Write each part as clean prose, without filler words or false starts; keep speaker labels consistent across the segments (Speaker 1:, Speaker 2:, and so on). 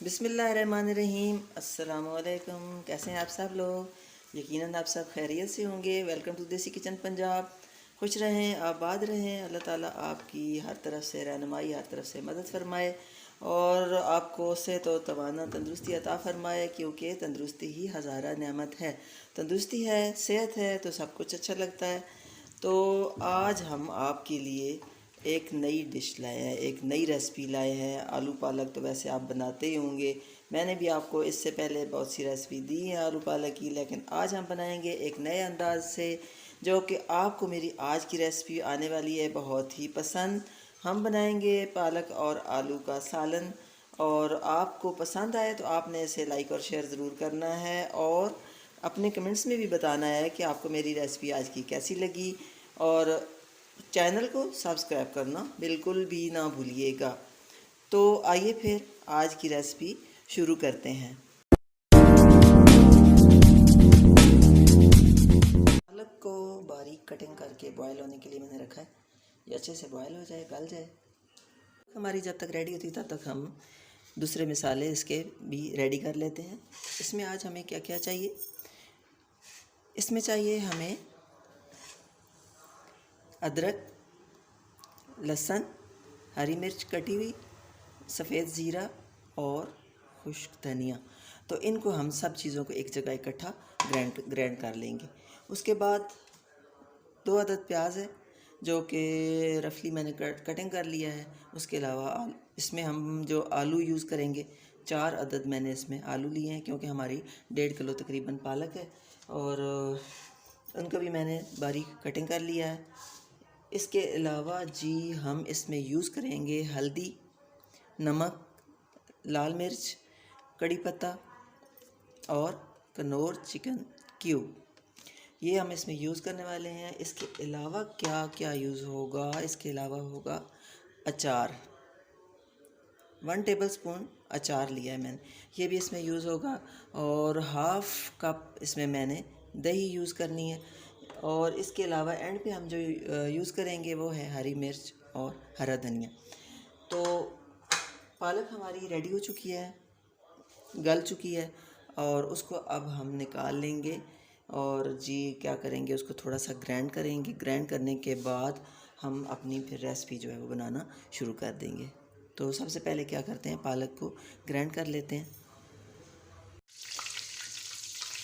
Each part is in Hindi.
Speaker 1: बिस्मिल्लाहिर्रहमानिर्रहीम। अस्सलामुअलैकुम। कैसे हैं आप सब लोग? यकीनन आप सब खैरियत से होंगे। वेलकम टू देसी किचन पंजाब। खुश रहें, आबाद रहें। अल्लाह ताला आपकी हर तरफ से रहनुमाई, हर तरफ से मदद फरमाए और आपको सेहत और तवाना तंदुरुस्ती अता फ़रमाए, क्योंकि तंदुरुस्ती ही हज़ारा नेमत है। तंदुरुस्ती है, सेहत है तो सब कुछ अच्छा लगता है। तो आज हम आपके लिए एक नई डिश लाए हैं, एक नई रेसिपी लाए हैं। आलू पालक तो वैसे आप बनाते ही होंगे, मैंने भी आपको इससे पहले बहुत सी रेसिपी दी है आलू पालक की, लेकिन आज हम बनाएंगे एक नए अंदाज से, जो कि आपको मेरी आज की रेसिपी आने वाली है बहुत ही पसंद। हम बनाएंगे पालक और आलू का सालन, और आपको पसंद आए तो आपने इसे लाइक और शेयर ज़रूर करना है और अपने कमेंट्स में भी बताना है कि आपको मेरी रेसिपी आज की कैसी लगी। और चैनल को सब्सक्राइब करना बिल्कुल भी ना भूलिएगा। तो आइए फिर आज की रेसिपी शुरू करते हैं। पालक को बारीक कटिंग करके बॉयल होने के लिए मैंने रखा है। ये अच्छे से बॉयल हो जाए, गल जाए। हमारी जब तक रेडी होती तब तक हम दूसरे मसाले इसके भी रेडी कर लेते हैं। इसमें आज हमें क्या क्या चाहिए? इसमें चाहिए हमें अदरक, लहसुन, हरी मिर्च कटी हुई, सफ़ेद ज़ीरा और खुश्क धनिया। तो इनको हम सब चीज़ों को एक जगह इकट्ठा ग्राइंड कर लेंगे। उसके बाद 2 अदद प्याज है जो कि रफली मैंने कटिंग कर लिया है। उसके अलावा इसमें हम जो आलू यूज़ करेंगे, 4 अदद मैंने इसमें आलू लिए हैं, क्योंकि हमारी 1.5 किलो तकरीबन पालक है और उनको भी मैंने बारीक कटिंग कर लिया है। इसके अलावा जी हम इसमें यूज़ करेंगे हल्दी, नमक, लाल मिर्च, कड़ी पत्ता और कनौर चिकन क्यूब, ये हम इसमें यूज़ करने वाले हैं। इसके अलावा क्या क्या यूज़ होगा? इसके अलावा होगा अचार, 1 टेबल स्पून अचार लिया है मैंने, ये भी इसमें यूज़ होगा। और हाफ़ कप इसमें मैंने दही यूज़ करनी है। और इसके अलावा एंड पे हम जो यूज़ करेंगे वो है हरी मिर्च और हरा धनिया। तो पालक हमारी रेडी हो चुकी है, गल चुकी है, और उसको अब हम निकाल लेंगे और जी क्या करेंगे, उसको थोड़ा सा ग्राइंड करेंगे। ग्राइंड करने के बाद हम अपनी फिर रेसिपी जो है वो बनाना शुरू कर देंगे। तो सबसे पहले क्या करते हैं, पालक को ग्राइंड कर लेते हैं।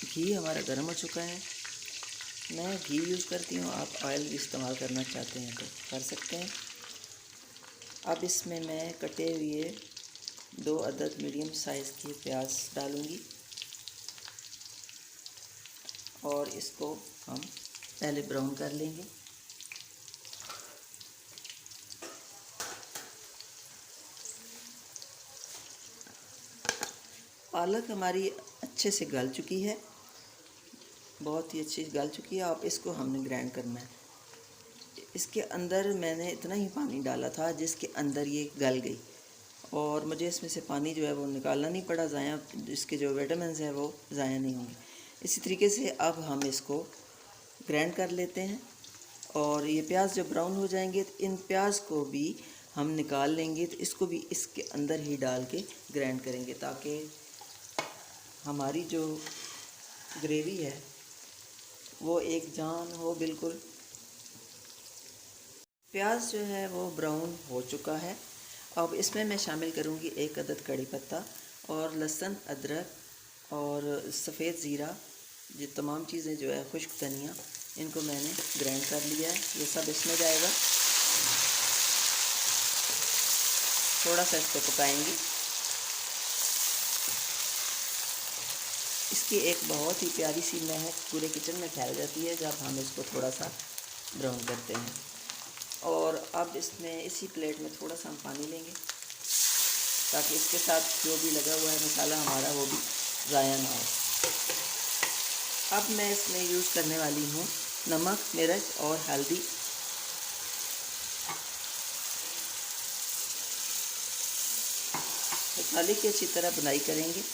Speaker 1: घी हमारा गर्म हो चुका है। मैं घी यूज़ करती हूँ, आप ऑयल भी इस्तेमाल करना चाहते हैं तो कर सकते हैं। अब इसमें मैं कटे हुए 2 अदद मीडियम साइज़ के प्याज डालूँगी और इसको हम पहले ब्राउन कर लेंगे। पालक हमारी अच्छे से गल चुकी है, बहुत ही अच्छी गल चुकी है। अब इसको हमने ग्राइंड करना है। इसके अंदर मैंने इतना ही पानी डाला था जिसके अंदर ये गल गई, और मुझे इसमें से पानी जो है वो निकालना नहीं पड़ा, ज़ाया इसके जो विटामिन्स हैं वो ज़ाया नहीं होंगे। इसी तरीके से अब हम इसको ग्राइंड कर लेते हैं। और ये प्याज जब ब्राउन हो जाएंगे तो इन प्याज को भी हम निकाल लेंगे। तो इसको भी इसके अंदर ही डाल के ग्राइंड करेंगे, ताकि हमारी जो ग्रेवी है वो एक जान हो बिल्कुल। प्याज जो है वो ब्राउन हो चुका है। अब इसमें मैं शामिल करूँगी 1 अदद कड़ी पत्ता और लहसुन, अदरक और सफ़ेद ज़ीरा, ये तमाम चीज़ें जो है, खुश्क धनिया, इनको मैंने ग्राइंड कर लिया है। ये सब इसमें जाएगा। थोड़ा सा इसको पकाएंगे। इसकी एक बहुत ही प्यारी सी महक पूरे किचन में फैल जाती है जब हम इसको थोड़ा सा ब्राउन करते हैं। और अब इसमें इसी प्लेट में थोड़ा सा हम पानी लेंगे, ताकि इसके साथ जो भी लगा हुआ है मसाला हमारा वो भी ज़ाया ना हो। अब मैं इसमें यूज़ करने वाली हूँ नमक, मिर्च और हल्दी। मसाले की अच्छी तरह बुनाई करेंगे।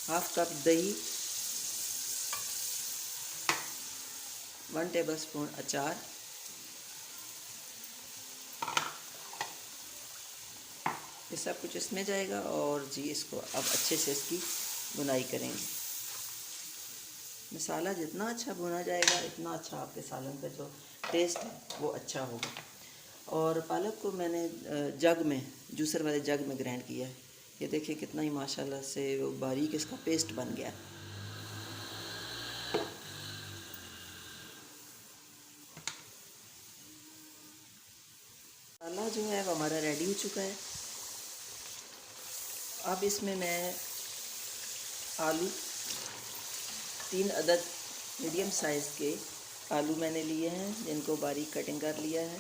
Speaker 1: हाफ़ कप दही, 1 टेबलस्पून अचार, ये सब कुछ इसमें जाएगा। और जी इसको अब अच्छे से इसकी भुनाई करेंगे। मसाला जितना अच्छा भुना जाएगा इतना अच्छा आपके सालन का जो टेस्ट है वो अच्छा होगा। और पालक को मैंने जग में, जूसर वाले जग में ग्राइंड किया है। ये देखिए कितना ही माशाल्लाह से वो बारीक इसका पेस्ट बन गया। मसाला जो है वो हमारा रेडी हो चुका है। अब इसमें मैं आलू 3 अदद मीडियम साइज़ के आलू मैंने लिए हैं, जिनको बारीक कटिंग कर लिया है।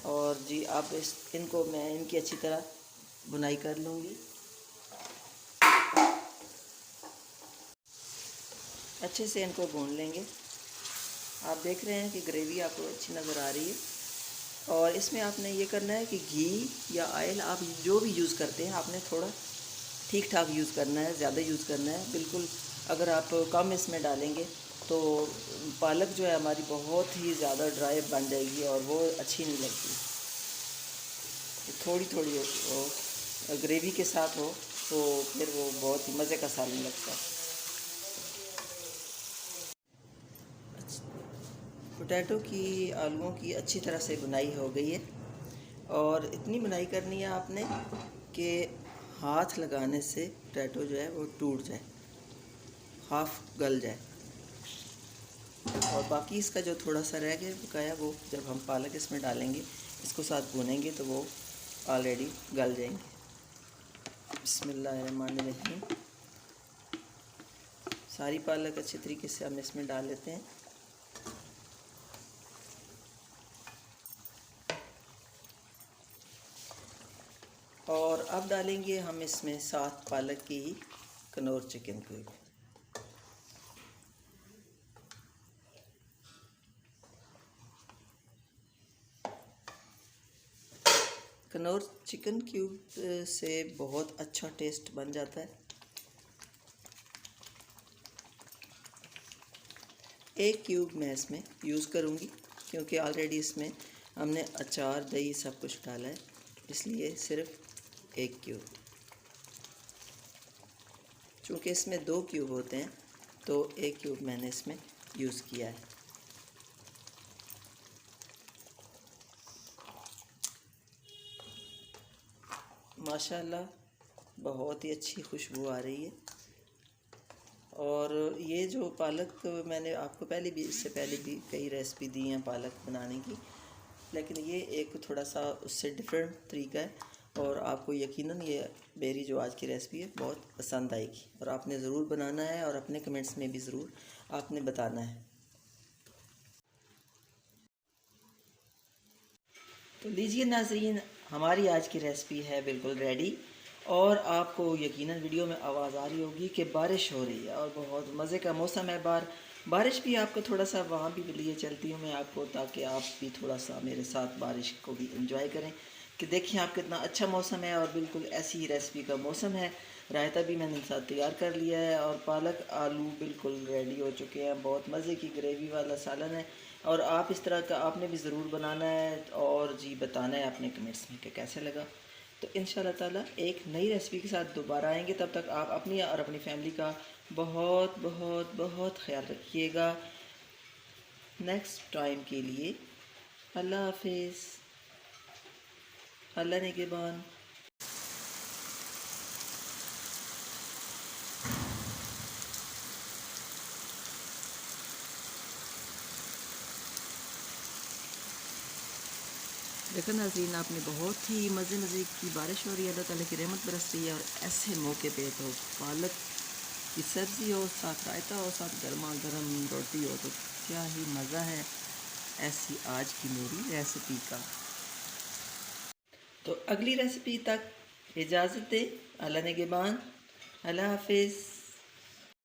Speaker 1: और जी अब इनको मैं इनकी अच्छी तरह भुनाई कर लूँगी। अच्छे से इनको भून लेंगे। आप देख रहे हैं कि ग्रेवी आपको अच्छी नज़र आ रही है। और इसमें आपने ये करना है कि घी या ऑयल आप जो भी यूज़ करते हैं आपने थोड़ा ठीक ठाक यूज़ करना है, ज़्यादा यूज़ करना है बिल्कुल। अगर आप कम इसमें डालेंगे तो पालक जो है हमारी बहुत ही ज़्यादा ड्राई बन जाएगी और वो अच्छी नहीं लगती। थोड़ी थोड़ी हो ग्रेवी के साथ हो तो फिर वो बहुत ही मज़े का सालन लगता है। पोटैटो की, आलूओं की अच्छी तरह से बुनाई हो गई है। और इतनी बुनाई करनी है आपने कि हाथ लगाने से पोटैटो जो है वो टूट जाए, हाफ गल जाए। और बाकी इसका जो थोड़ा सा रह गया बकाया, वो जब हम पालक इसमें डालेंगे, इसको साथ भूनेंगे तो वो ऑलरेडी गल जाएंगे। बिस्मिल्लाहिर्रहमानिर्रहीम। सारी पालक अच्छे तरीके से हम इसमें डाल लेते हैं। और अब डालेंगे हम इसमें 7 पालक की Knorr chicken cube. Knorr chicken cube से बहुत अच्छा टेस्ट बन जाता है। 1 क्यूब मैं इसमें यूज़ करूँगी क्योंकि ऑलरेडी इसमें हमने अचार, दही सब कुछ डाला है, इसलिए सिर्फ 1 क्यूब। चूँकि इसमें 2 क्यूब होते हैं तो 1 क्यूब मैंने इसमें यूज़ किया है। माशाल्लाह बहुत ही अच्छी खुशबू आ रही है। और ये जो पालक, मैंने आपको पहले भी, इससे पहले भी कई रेसिपी दी हैं पालक बनाने की, लेकिन ये एक थोड़ा सा उससे डिफरेंट तरीका है। और आपको यकीनन ये मेरी जो आज की रेसिपी है बहुत पसंद आएगी और आपने ज़रूर बनाना है और अपने कमेंट्स में भी ज़रूर आपने बताना है। तो लीजिए नाज़रीन, हमारी आज की रेसिपी है बिल्कुल रेडी। और आपको यकीनन वीडियो में आवाज़ आ रही होगी कि बारिश हो रही है और बहुत मज़े का मौसम है। बारिश भी आपको थोड़ा सा वहाँ भी लिए चलती हूँ मैं आपको, ताकि आप भी थोड़ा सा मेरे साथ बारिश को भी एंजॉय करें। कि देखिए आप कितना अच्छा मौसम है और बिल्कुल ऐसी ही रेसिपी का मौसम है। रायता भी मैंने साथ तैयार कर लिया है और पालक आलू बिल्कुल रेडी हो चुके हैं। बहुत मज़े की ग्रेवी वाला सालन है और आप इस तरह का आपने भी ज़रूर बनाना है और जी बताना है अपने कमेंट्स में कि कैसे लगा। तो इंशाल्लाह ताला एक नई रेसिपी के साथ दोबारा आएंगे। तब तक आप अपनी और अपनी फैमिली का बहुत बहुत बहुत ख्याल रखिएगा। नेक्स्ट टाइम के लिए अल्लाह हाफिज़, अल्लाह निगहबान। देखो नाज़रीन, आपने बहुत ही मज़े की बारिश हो रही है, अल्लाह ताला की रहमत बरस रही है। और ऐसे मौके पे तो पालक की सब्ज़ी हो, साथ रायता हो, साथ गर्मा गर्म रोटी हो, तो क्या ही मज़ा है ऐसी आज की मेरी रेसिपी का। तो अगली रेसिपी तक इजाज़त दे, अल्लाह निगहबान, अल्लाह हाफिज़।